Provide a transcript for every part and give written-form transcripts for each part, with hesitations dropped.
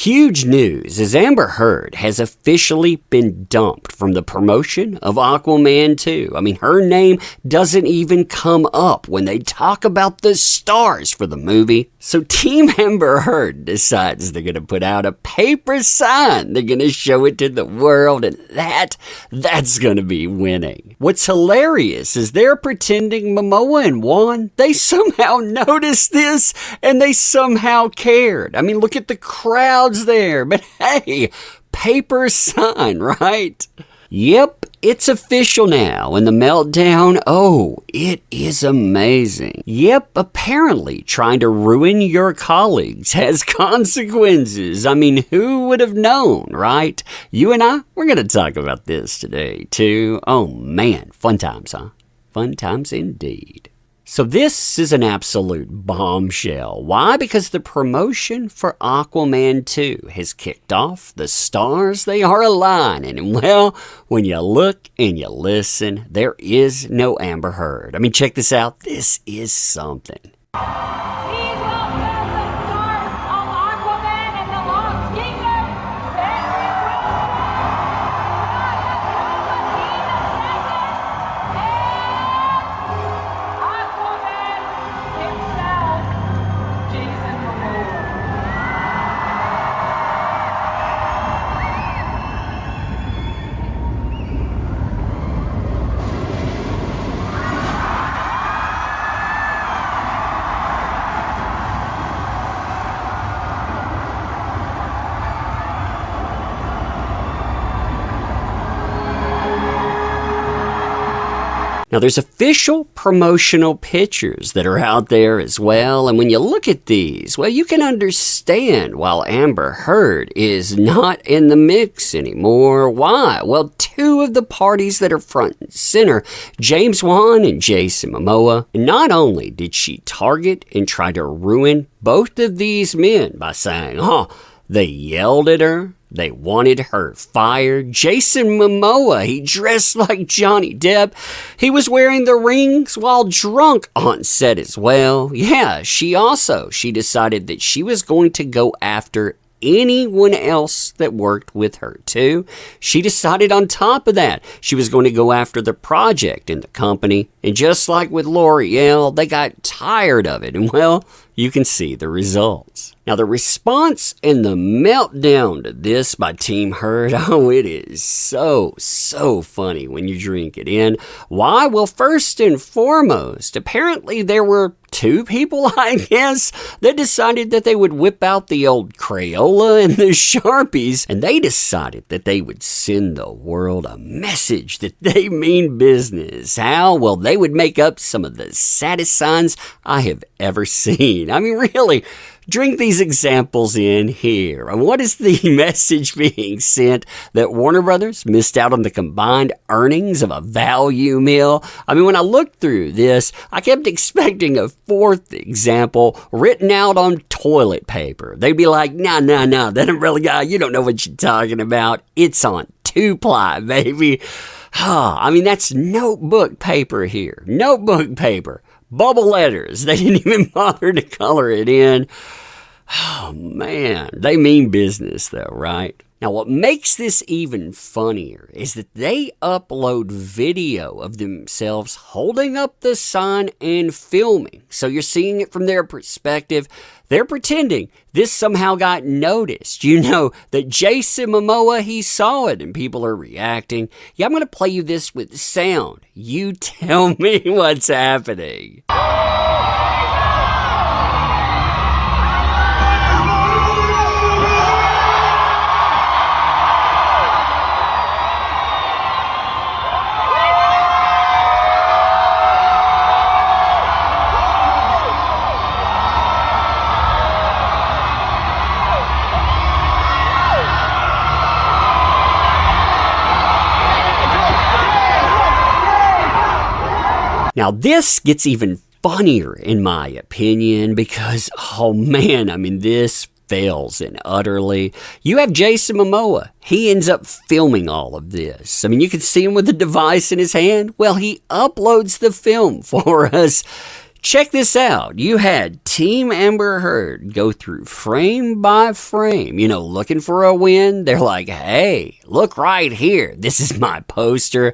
Huge news as Amber Heard has officially been dumped from the promotion of Aquaman 2. I mean, her name doesn't even come up when they talk about the stars for the movie. So Team Amber Heard decides they're going to put out a paper sign. They're going to show it to the world, and that's going to be winning. What's hilarious is they're pretending Momoa and Juan, they somehow noticed this and they somehow cared. I mean, look at the crowds there, but hey, paper sign, right? Yep, it's official now, and the meltdown, oh, it is amazing. Yep, apparently trying to ruin your colleagues has consequences. I mean, who would have known, right? You and I, we're going to talk about this today, too. Oh, man, fun times, huh? Fun times indeed. So this is an absolute bombshell. Why? Because the promotion for Aquaman 2 has kicked off. The stars, they are aligning. And well, when you look and you listen, there is no Amber Heard. I mean, check this out. This is something. Please welcome the stars of Aquaman and the Lost Kingdom. Aquaman himself, Jason Momoa. Now, there's official promotional pictures that are out there as well, and when you look at these, well, you can understand why Amber Heard is not in the mix anymore. Why? Well, two of the parties that are front and center, James Wan and Jason Momoa, not only did she target and try to ruin both of these men by saying, they yelled at her, they wanted her fired. Jason Momoa, he dressed like Johnny Depp. He was wearing the rings while drunk on set as well. Yeah, she decided that she was going to go after anyone else that worked with her too. She decided on top of that, she was going to go after the project and the company. And just like with L'Oreal, they got tired of it. And well, you can see the results. Now, the response and the meltdown to this by Team Heard, oh, it is so funny when you drink it in. Why? Well, first and foremost, apparently there were two people, I guess, that decided that they would whip out the old Crayola and the Sharpies, and they decided that they would send the world a message that they mean business. How? Well, they would make up some of the saddest signs I have ever seen. I mean, really, drink these examples in here. And what is the message being sent? That Warner Brothers missed out on the combined earnings of a value meal? I mean, when I looked through this, I kept expecting a fourth example written out on toilet paper. They'd be like, nah, that umbrella guy, you don't know what you're talking about. It's on 2-ply, baby. I mean, that's notebook paper here. Notebook paper. Bubble letters. They didn't even bother to color it in. Oh, man. They mean business, though, right? Now, what makes this even funnier is that they upload video of themselves holding up the sign and filming. So you're seeing it from their perspective. They're pretending this somehow got noticed. You know that Jason Momoa, he saw it and people are reacting. Yeah, I'm going to play you this with sound. You tell me what's happening. Now, this gets even funnier, in my opinion, because, oh man, I mean, this fails and utterly. You have Jason Momoa. He ends up filming all of this. I mean, you can see him with the device in his hand. Well, he uploads the film for us. Check this out. You had Team Amber Heard go through frame by frame, looking for a win. They're like, hey, look right here. This is my poster.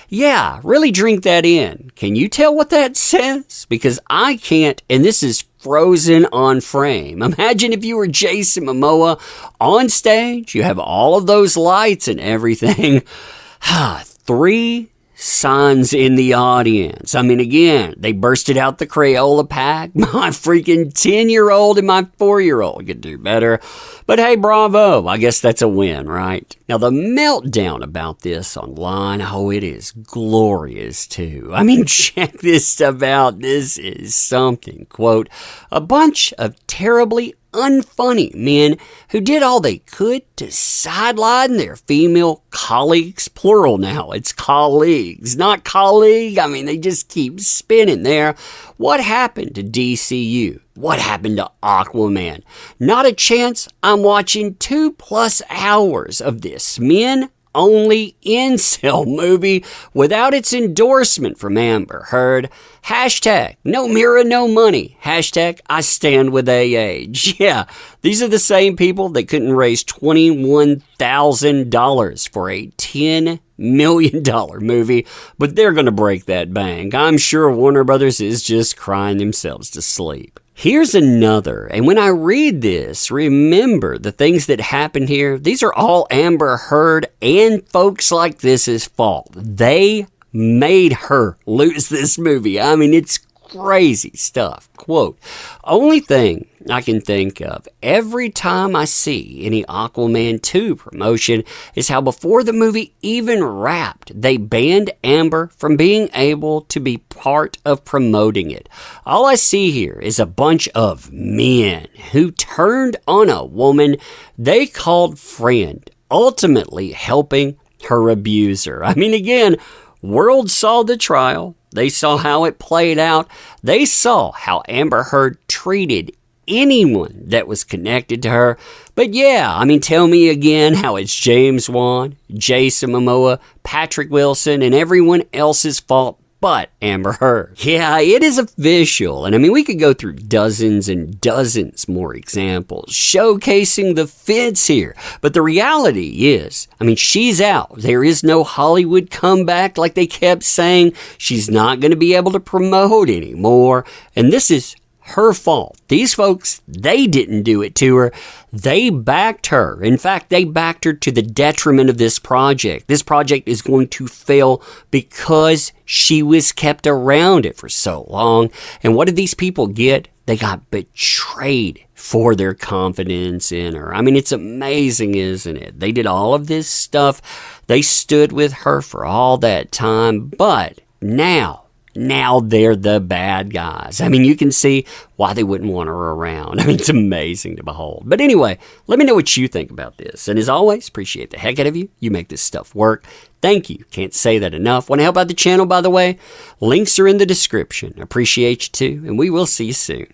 Yeah, really drink that in. Can you tell what that says? Because I can't, and this is frozen on frame. Imagine if you were Jason Momoa on stage. You have all of those lights and everything. 3 sons in the audience. I mean, again, they bursted out the Crayola pack. My freaking 10-year-old and my 4-year-old could do better. But hey, bravo. I guess that's a win, right? Now, the meltdown about this online, it is glorious too. I mean, check this stuff out. This is something. Quote, a bunch of terribly unfunny men who did all they could to sideline their female colleagues, plural now, it's colleagues, not colleague. I mean, they just keep spinning there. What happened to DCU? What happened to Aquaman? Not a chance. I'm watching 2+ hours of this men-only incel movie without its endorsement from Amber Heard. Hashtag no mirror, no money. Hashtag I stand with AA. Yeah, these are the same people that couldn't raise $21,000 for a $10 million movie, but they're going to break that bank. I'm sure Warner Brothers is just crying themselves to sleep. Here's another, and when I read this, remember the things that happened here. These are all Amber Heard and folks like this's fault. They made her lose this movie. I mean, it's crazy stuff. Quote, only thing I can think of every time I see any Aquaman 2 promotion is how before the movie even wrapped, they banned Amber from being able to be part of promoting it. All I see here is a bunch of men who turned on a woman they called friend, ultimately helping her abuser. I mean, again, world saw the trial. They saw how it played out. They saw how Amber Heard treated anyone that was connected to her. But yeah, I mean, tell me again how it's James Wan, Jason Momoa, Patrick Wilson, and everyone else's fault but Amber Heard. Yeah, it is official. And I mean, we could go through dozens and dozens more examples showcasing the fits here. But the reality is, I mean, she's out. There is no Hollywood comeback like they kept saying. She's not going to be able to promote anymore. And this is her fault. These folks, they didn't do it to her. They backed her. In fact, they backed her to the detriment of this project. This project is going to fail because she was kept around it for so long. And what did these people get? They got betrayed for their confidence in her. I mean, it's amazing, isn't it? They did all of this stuff. They stood with her for all that time. But now they're the bad guys. I mean, you can see why they wouldn't want her around. I mean, it's amazing to behold. But anyway, let me know what you think about this. And as always, appreciate the heck out of you. You make this stuff work. Thank you. Can't say that enough. Want to help out the channel, by the way? Links are in the description. Appreciate you too, and we will see you soon.